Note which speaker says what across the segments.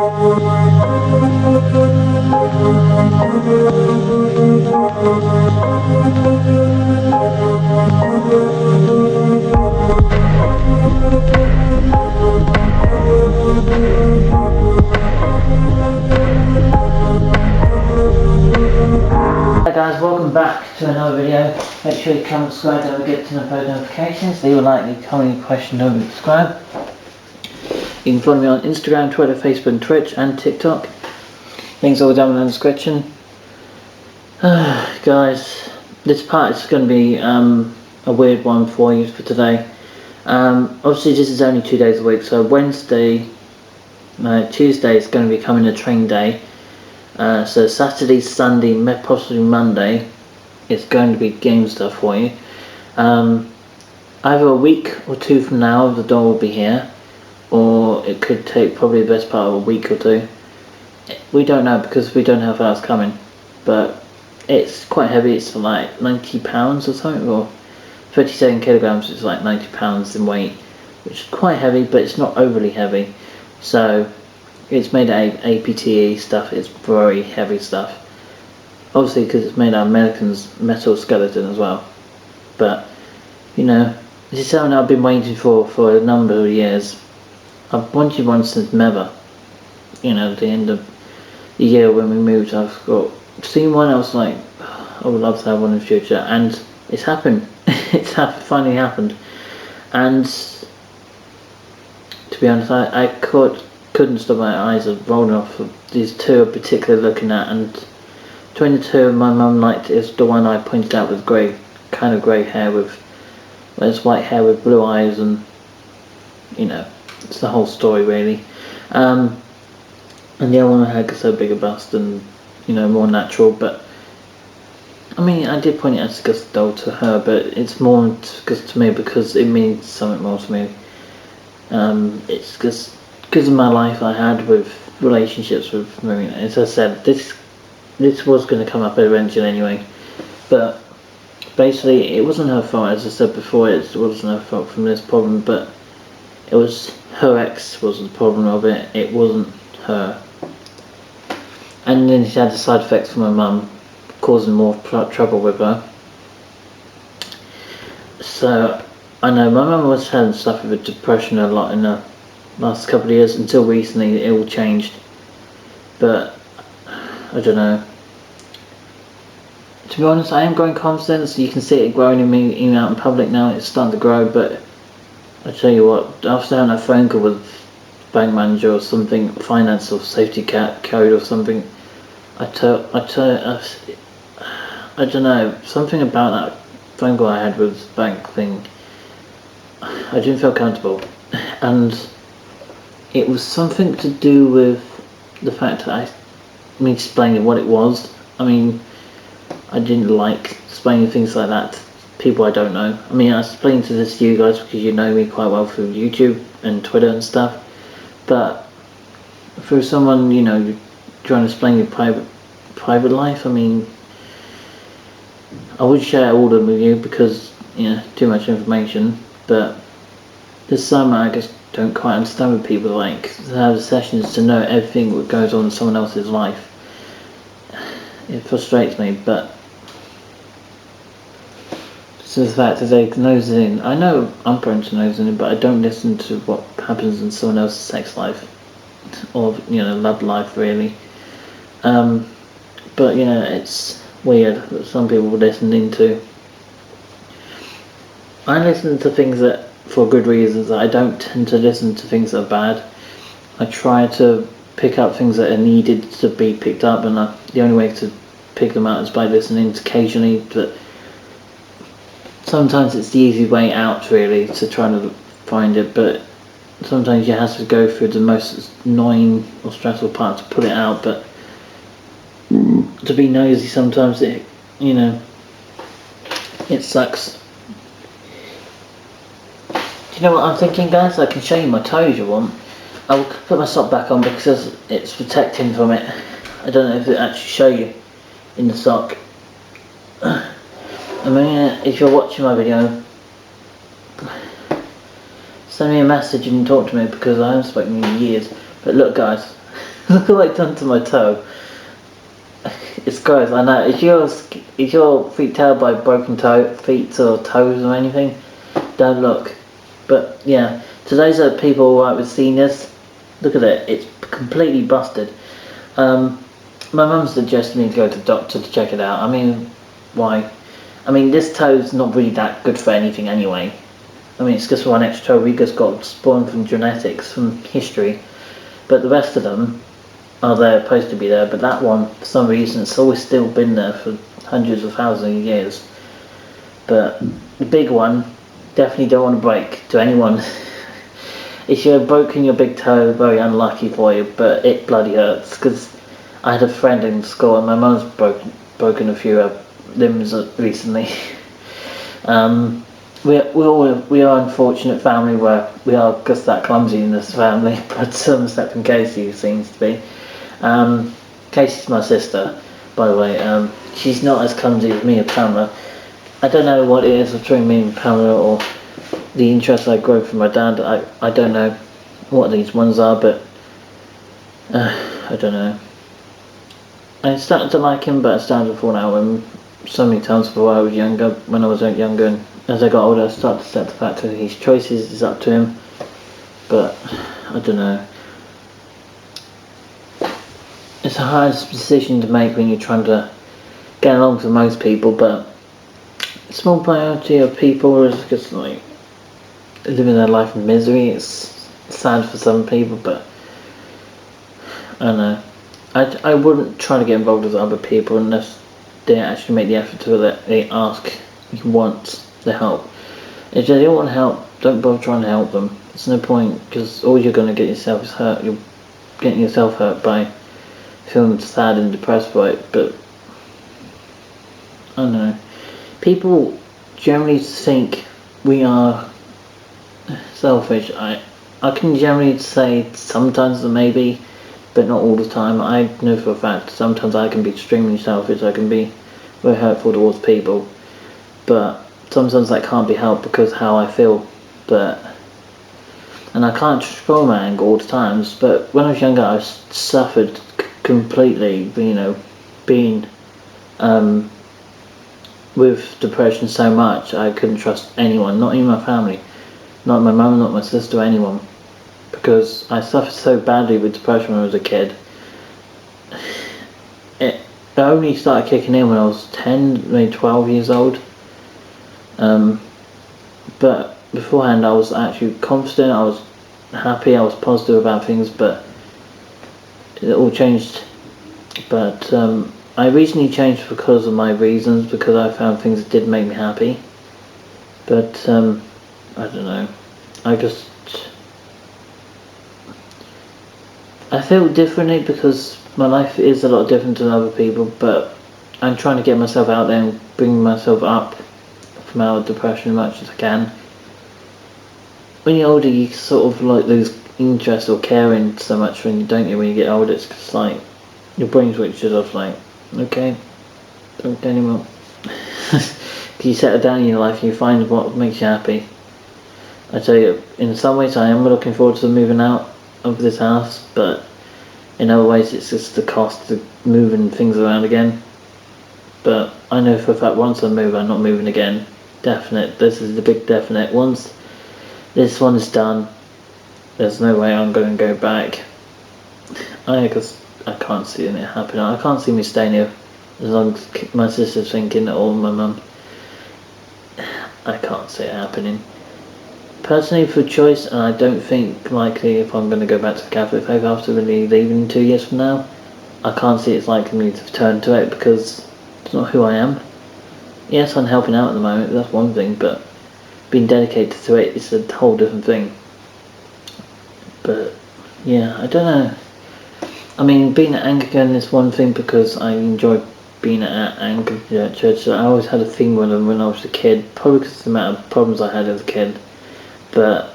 Speaker 1: Hi guys, welcome back to another video. Make sure you comment, subscribe, don't forget to turn on post notifications. Leave a like, leave a comment, question, don't forget to subscribe. You can follow me on Instagram, Twitter, Facebook, Twitch and TikTok. Links all down in the description. Guys, this part is going to be a weird one for you for today. Obviously this is only 2 days a week, so Tuesday is going to be coming a train day. So Saturday, Sunday, possibly Monday, it's going to be game stuff for you. Either a week or two from now the doll will be here, or it could take probably the best part of a week or two. We don't know because we don't have ours coming, but it's quite heavy. It's like 90 pounds or something, or 37 kilograms. It's like 90 pounds in weight, which is quite heavy, but it's not overly heavy. So it's made out of APTE stuff. It's very heavy stuff, obviously because it's made out of American's metal skeleton as well. But you know, this is something I've been waiting for a number of years. I've wanted one since Meva. You know, at the end of the year when we moved, I've seen one. I was like, I would love to have one in the future, and it's happened. It's finally happened. And to be honest, I couldn't stop my eyes of rolling off of these two in particular looking at, and between the two my mum liked is the one I pointed out with kind of grey hair with it's white hair with blue eyes, and you know, it's the whole story really. And the other one had so big a bust and, you know, more natural. But I mean, I did point it out as Gus doll to her, but it's more Gus to me because it means something more to me. It's because of my life I had with relationships with Marina. As I said, this was going to come up eventually anyway, but basically it wasn't her fault. As I said before, it wasn't her fault from this problem, but it was her ex was the problem of it. It wasn't her. And then she had the side effects from my mum, causing more trouble with her. So I know my mum was having suffered with depression a lot in the last couple of years, until recently it all changed. But I don't know. To be honest, I am growing confidence. You can see it growing in me, even out in public now. It's starting to grow. But I tell you what, after having a phone call with bank manager or something, finance or safety code or something, I don't know, something about that phone call I had with the bank thing, I didn't feel comfortable. And it was something to do with the fact that me explaining what it was. I mean, I didn't like explaining things like that to people I don't know. I mean, I explained to this to you guys because you know me quite well through YouTube and Twitter and stuff. But for someone, you know, trying to explain your private life, I mean, I would share all of them with you because, you know, too much information. But there's some I just don't quite understand with people, like to have sessions to know everything that goes on in someone else's life. It frustrates me, but so the fact that they nose in, I know I'm prone to nosing in, but I don't listen to what happens in someone else's sex life or, you know, love life really. But you know, it's weird that some people listen into. I listen to things that for good reasons. I don't tend to listen to things that are bad. I try to pick up things that are needed to be picked up, and the only way to pick them out is by listening occasionally. But sometimes it's the easy way out really, to try to find it, but sometimes you have to go through the most annoying or stressful part to put it out. But to be nosy sometimes, it, you know, it sucks. Do you know what I'm thinking, guys? I can show you my toes if you want. I will put my sock back on because it's protecting from it. I don't know if it actually show you in the sock. I mean, if you're watching my video, send me a message and talk to me because I haven't spoken in years. But look guys, Look what I've done to my toe. It's gross, I know. Is your feet teared by broken feet or toes or anything? Don't look. But yeah, to those that people right with seniors, look at it. It's completely busted. My mum suggested me to go to the doctor to check it out. I mean, why? I mean, this toe's not really that good for anything anyway. I mean, it's just one extra toe we just got spawned from genetics, from history. But the rest of them are there, supposed to be there. But that one, for some reason, it's always still been there for hundreds of thousands of years. But the big one, definitely don't want to break to anyone. If you've broken your big toe, very unlucky for you, but it bloody hurts. Because I had a friend in school, and my mum's broken a few limbs recently. We are an unfortunate family where we are just that clumsy in this family, but except from Casey, seems to be. Casey's my sister, by the way. She's not as clumsy as me and Pamela. I don't know what it is between me and Pamela, or the interest I grow from my dad. I don't know what these ones are, but I don't know. I started to like him, but I started to fall out with him so many times before I was younger. When I was younger, and as I got older, I started to accept the fact that his choices is up to him. But I don't know. It's a hard decision to make when you're trying to get along with most people, but a small minority of people is just like living their life in misery. It's sad for some people, but I don't know. I wouldn't try to get involved with other people unless they actually make the effort to let they ask, you want the help. If they don't want help, don't bother trying to help them. There's no point, because all you're going to get yourself is hurt. You're getting yourself hurt by feeling sad and depressed by it. But I don't know. People generally think we are selfish. I can generally say sometimes maybe, but not all the time. I know for a fact sometimes I can be extremely selfish. I can be very hurtful towards people, but sometimes that can't be helped because how I feel. And I can't control my anger all the times. But when I was younger, I suffered completely. Being with depression so much, I couldn't trust anyone, not even my family, not my mum, not my sister, anyone. Because I suffered so badly with depression when I was a kid. It only started kicking in when I was 10, maybe 12 years old. But beforehand I was actually confident, I was happy, I was positive about things, but it all changed. But I recently changed because of my reasons, because I found things that did make me happy. But I don't know. I feel differently because my life is a lot different than other people, but I'm trying to get myself out there and bring myself up from out of depression as much as I can. When you're older, you sort of like lose interest or caring so much when you get older. It's just like your brain switches off, like, okay, don't care anymore. You settle down in your life and you find what makes you happy. I tell you, in some ways I am looking forward to moving out of this house, but in other ways it's just the cost of moving things around again. But I know for a fact once I move, I'm not moving again. Definite. This is the big definite. Once this one is done, there's no way I'm going to go back. I can't see it happening. I can't see me staying here as long as my sister's thinking, or my mum. I can't see it happening. Personally, for choice, and I don't think likely if I'm going to go back to the Catholic faith after really leaving 2 years from now, I can't see it's likely me to return to it because it's not who I am. Yes, I'm helping out at the moment, that's one thing, but being dedicated to it is a whole different thing. But yeah, I don't know. I mean, being at Anglican is one thing because I enjoy being at Anglican church. So I always had a thing with them when I was a kid, probably because of the amount of problems I had as a kid. But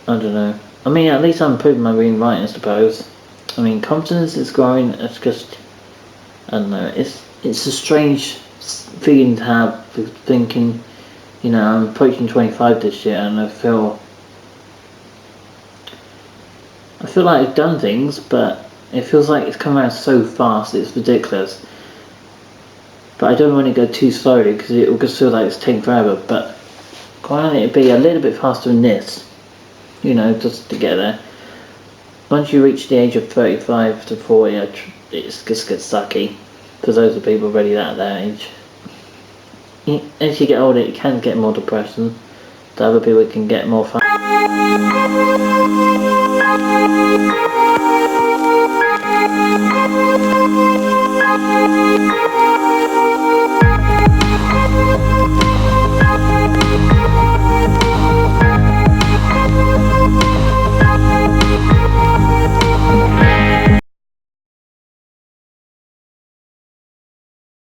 Speaker 1: I don't know. I mean, at least I'm improving my reading and writing, I suppose. I mean, confidence is growing. It's just, I don't know. It's a strange feeling to have, thinking, I'm approaching 25 this year, and I feel like I've done things, but It feels like it's coming around so fast, it's ridiculous. But I don't want to go too slowly because it will just feel like it's taking forever. But why don't it be a little bit faster than this? You know, just to get there. Once you reach the age of 35 to 40, it just gets sucky. Because those are people already at that age. As you get older, it can get more depression. The other people can get more fun.